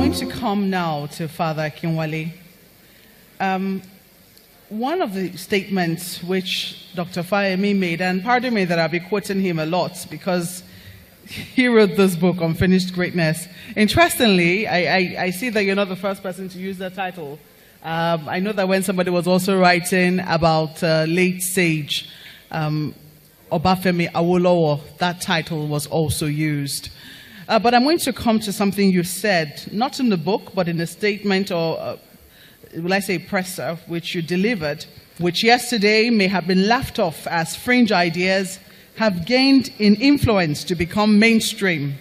going to come now to Father Akinwale. One of the statements which Dr. Fayemi made, and pardon me that I'll be quoting him a lot because he wrote this book, Unfinished Greatness. Interestingly, I see that you're not the first person to use that title. I know that when somebody was also writing about late sage Obafemi Awolowo, that title was also used. But I'm going to come to something you said, not in the book, but in a statement or, will I say, presser, which you delivered, which yesterday may have been laughed off as fringe ideas, have gained in influence to become mainstream.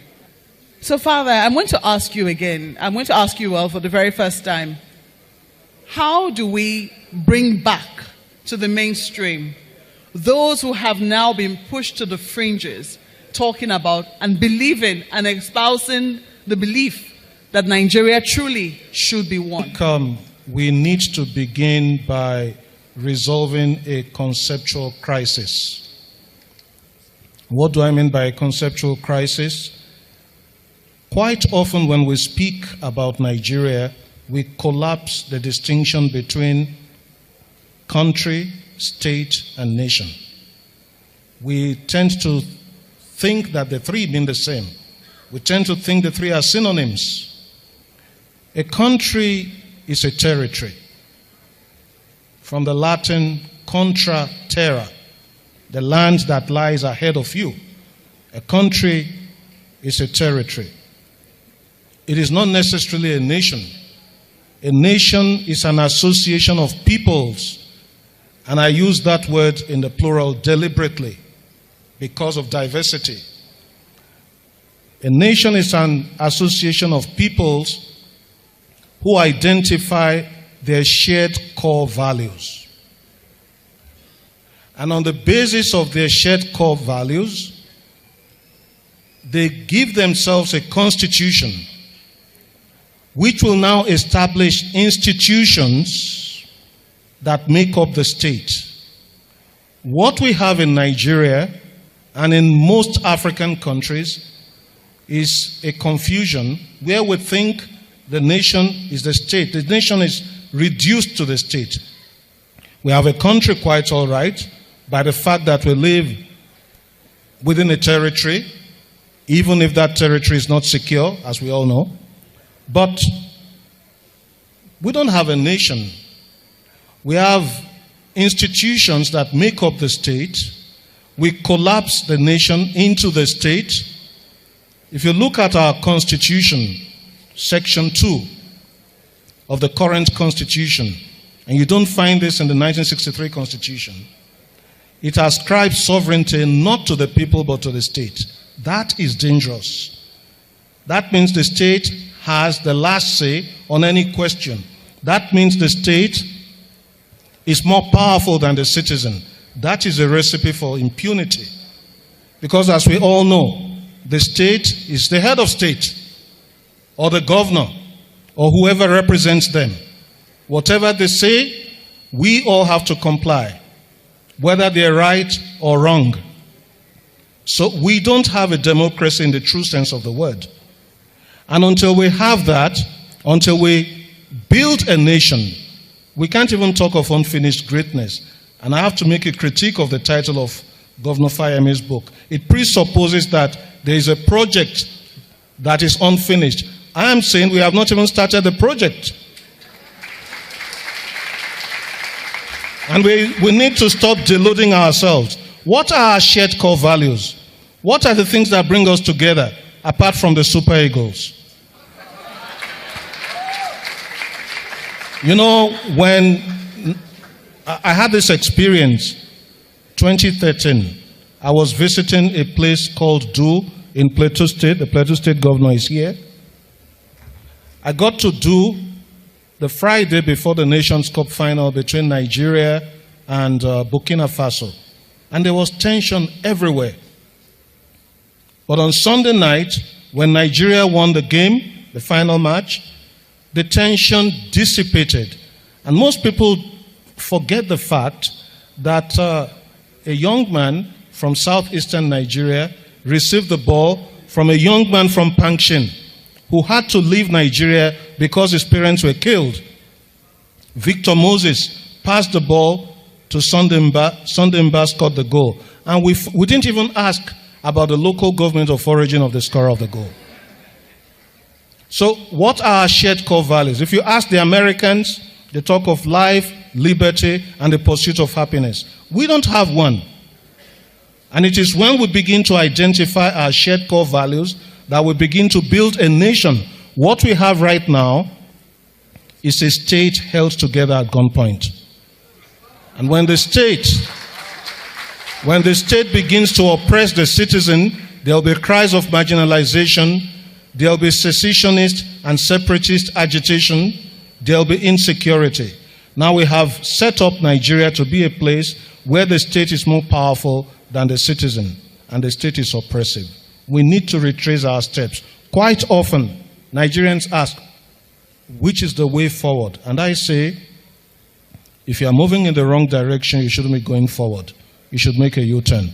So, Father, I'm going to ask you again. I'm going to ask you, well, for the very first time, how do we bring back to the mainstream those who have now been pushed to the fringes, talking about and believing and espousing the belief that Nigeria truly should be one? We need to begin by resolving a conceptual crisis. What do I mean by a conceptual crisis? Quite often when we speak about Nigeria, we collapse the distinction between country, state, and nation. We tend to think that the three mean the same. We tend to think the three are synonyms. A country is a territory. From the Latin contra terra, the land that lies ahead of you. A country is a territory. It is not necessarily a nation. A nation is an association of peoples. And I use that word in the plural deliberately because of diversity. A nation is an association of peoples who identify their shared core values. And on the basis of their shared core values, they give themselves a constitution which will now establish institutions that make up the state. What we have in Nigeria and in most African countries is a confusion where we think the nation is the state. The nation is reduced to the state. We have a country quite all right by the fact that we live within a territory, even if that territory is not secure, as we all know. But we don't have a nation. We have institutions that make up the state. We collapse the nation into the state. If you look at our constitution, section 2 of the current constitution, and you don't find this in the 1963 constitution, it ascribes sovereignty not to the people but to the state. That is dangerous. That means the state has the last say on any question. That means the state is more powerful than the citizen. That is a recipe for impunity. Because as we all know, the state is the head of state, or the governor, or whoever represents them. Whatever they say, we all have to comply, whether they're right or wrong. So we don't have a democracy in the true sense of the word. And until we have that, until we build a nation, we can't even talk of unfinished greatness. And I have to make a critique of the title of Governor Fayemi's book. It presupposes that there is a project that is unfinished. I am saying we have not even started the project. And we need to stop deluding ourselves. What are our shared core values? What are the things that bring us together, apart from the super egos? You know, when I had this experience, 2013, I was visiting a place called Do in Plateau State. The Plateau State governor is here. I got to Do the Friday before the Nations Cup final between Nigeria and Burkina Faso. And there was tension everywhere. But on Sunday night, when Nigeria won the game, the final match, the tension dissipated. And most people forget the fact that a young man from southeastern Nigeria received the ball from a young man from Pankshin, who had to leave Nigeria because his parents were killed. Victor Moses passed the ball to Sunday Mba scored the goal. And we didn't even ask about the local government of origin of the scorer of the goal. So what are our shared core values? If you ask the Americans, they talk of life, liberty, and the pursuit of happiness. We don't have one. And it is when we begin to identify our shared core values that we begin to build a nation. What we have right now is a state held together at gunpoint. And when the state begins to oppress the citizen, there will be cries of marginalization, there will be secessionist and separatist agitation, there will be insecurity. Now we have set up Nigeria to be a place where the state is more powerful than the citizen, and the state is oppressive. We need to retrace our steps. Quite often, Nigerians ask, which is the way forward? And I say, if you are moving in the wrong direction, you shouldn't be going forward. You should make a U-turn.